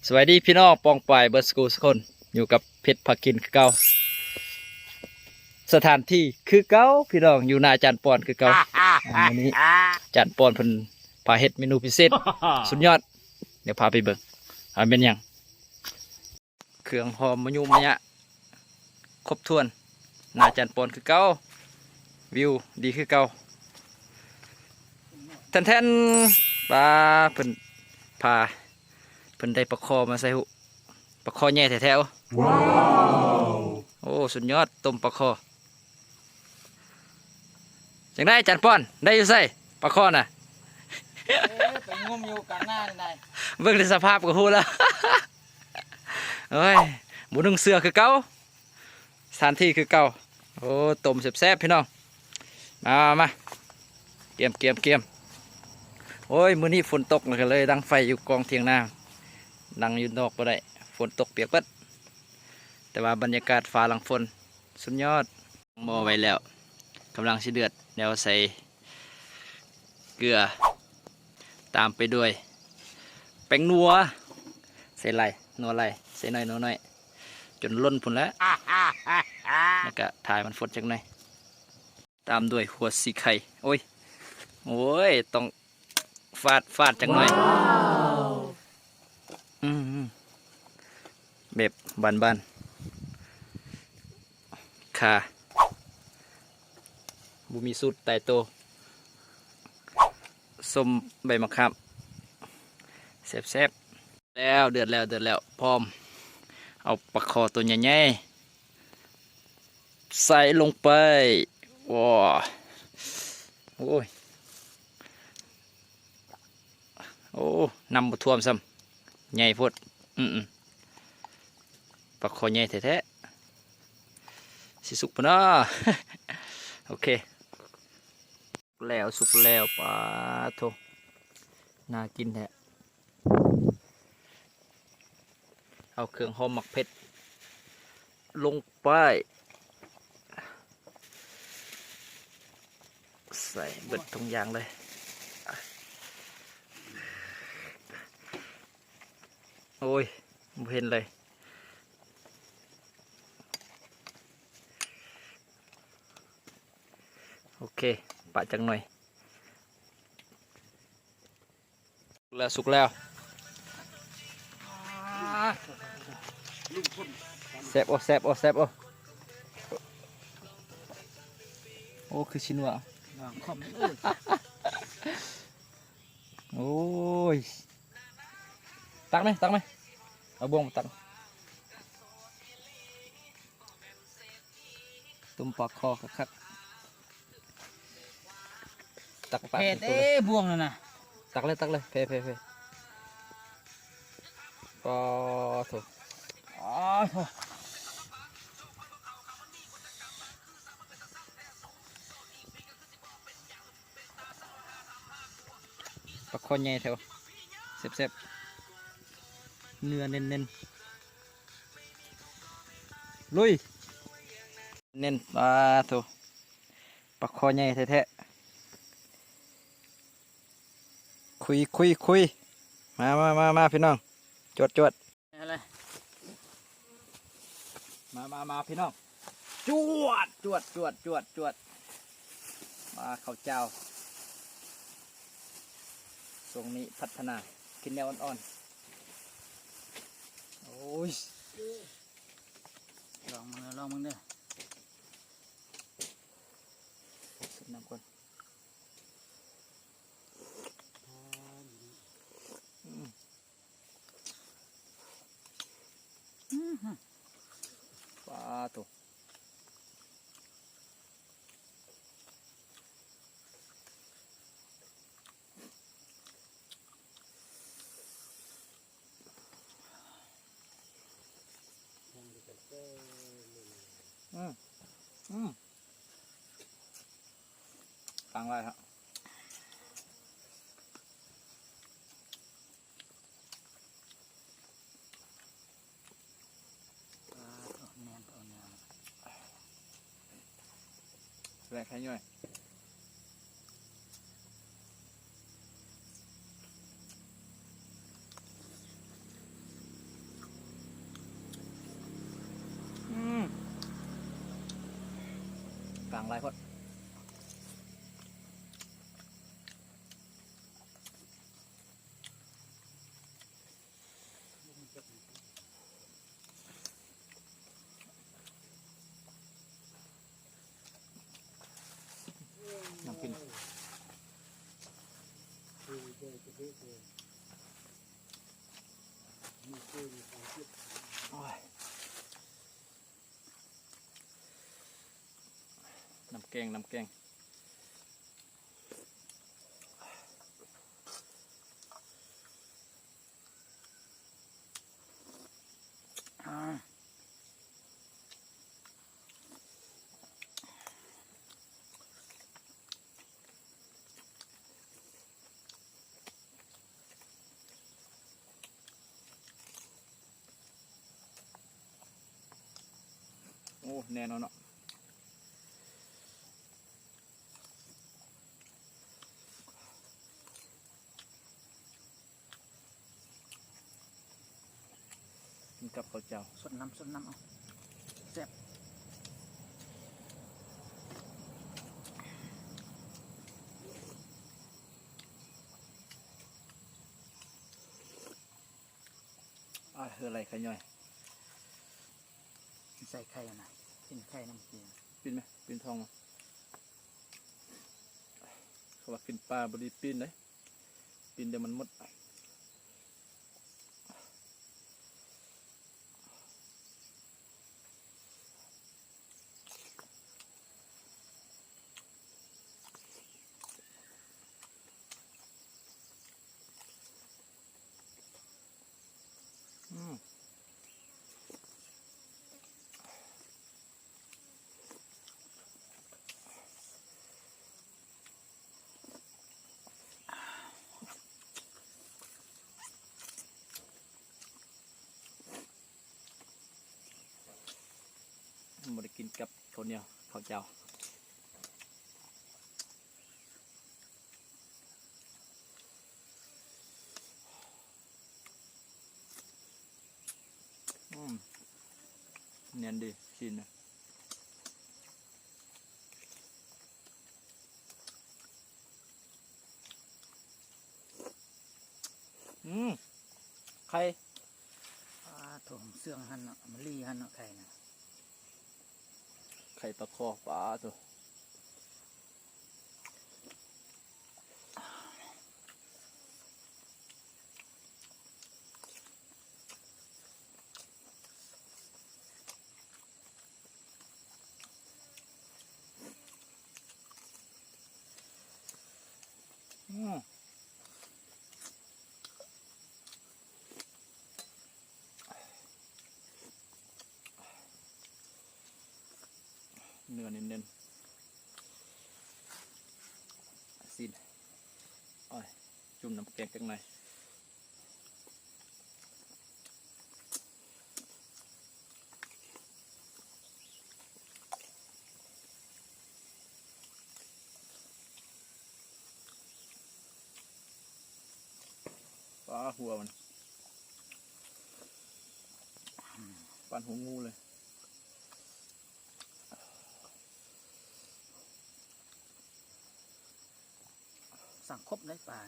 สวัสดีพี่น้องปองปายเบิร์สกูสคนอยู่กับเพชรพักกินคือเก่าสถานที่คือเก่าพี่น้องอยู่หน้าจานปอนคือเก่าวันนี้จานปอนเพิ่นพาเฮ็ดเมนูพิเศษสุดยอดเดี๋ยวพาไปเบิ่งเป็นหยังเครื่องหอมมะยุมะยะครบถ้วนหน้าจานปอนคือเก่าวิวดีคือเก่าแทนปลาเพิ่นพาเพิ่นได้ปลาคอมาใส่หุปลาคอใหญ่แท้ๆว้าวโอ้สุดยอดต้มปลาคอจังได้จันป้อนได้อยู่ใส่ปลาคอน่ะไปงมอยู่กลางหน้าได้เบิ่งในสภาพก็ฮู้แล้วเฮ้ยหมูนึ่งเสือคือเก่าสถานที่คือเก่าโอ้ต้มแซ่บๆพี่น้องมาเกียมโอ้ยมื้อนี้ฝนตกเลยดังไฟอยู่กองเทียงนาดังอยู่นอกบ่ได้ฝนตกเปียกเบิดแต่ว่าบรรยากาศฟ้าหลังฝนสุดยอดหม้อไว้แล้วกำลังสิเดือดแล้วใส่เกลือตามไปด้วยแป้งนัวใส่ไรนัวไรใส่หน่อยจนล้นพุ่นแล้วแล้วก็ถ่ายมันฟดจังหน่อยตามด้วยหัวสีไข่โอ้ยต้องฟาดจังหน่อยแบบบานค่ะบุมีสูตรไตโตส้มใบมะขามแซ่บแล้วเดือดแล้วพร้อมเอาปลาคอตัวใหญ่ๆใส่ลงไปว้าโอ้นำมาท่วมซ้ำใหญ่พดปลาคอใหญ่แท้ๆสิสุกปะเนาะ โอเคแล้วสุกแล้วปลาโถน่ากินแท้เอาเครื่องหอมหมักเผ็ดลงไปใส่เบิดทุกอย่างเลยโอ้ยไม่เห็นเลยโอเคปะจังหน่อยแล้วสุกแล้วแซ่บโอ้คือชินวะโอ้ยตักไหมเอาบ่วงมาตักตุ่มปากคอคักตักปากเอ๊บ่วงนั่นน่ะตักเลยเพก็ถูกปลาคอใหญ่แถวแซ่บเนื้อเน้นลุยเน้นปลาถูกปลาคอใหญ่แท้คุยมาพี่น้องจวดอะไรมาพี่น้องจวดมาข้าวเจ้าทรงนี้พัฒนากินแนวอ่อนๆโอ้ยลองมึงเด้อสุดน้ำก่อนปลาตัวฟังไว้ครับแรงแค่ย่อย างลายพอดน้ำกินโอ้ยน้ำแกงน้ำแกงโอ้แน่นอนเนาะกินกับข้าวเจ้า สดน้ำเอาแซ่บ คืออะไรขย่อย ใส่ไข่นะกินไข่น้ำเกลือ ปิ้นไหมปิ้นทองมั้ยเขาว่ากินปลาบริปิ้นเลยปิ้นเดี๋ยวมันหมดมันได้กินกับข้าวเหนียวข้าวเจ้าเนียนดีชินนะไข่ ถั่วเสื่องหั่นเนาะมะลิหั่นเนาะไข่นะ ไข่ปลาคอปลาตัวเนื้อเน้นๆสินอ้อยจุ่มน้ำแกงข้างในปลาหัวมันปลาหัวงูเลย สั่งครบได้ปลา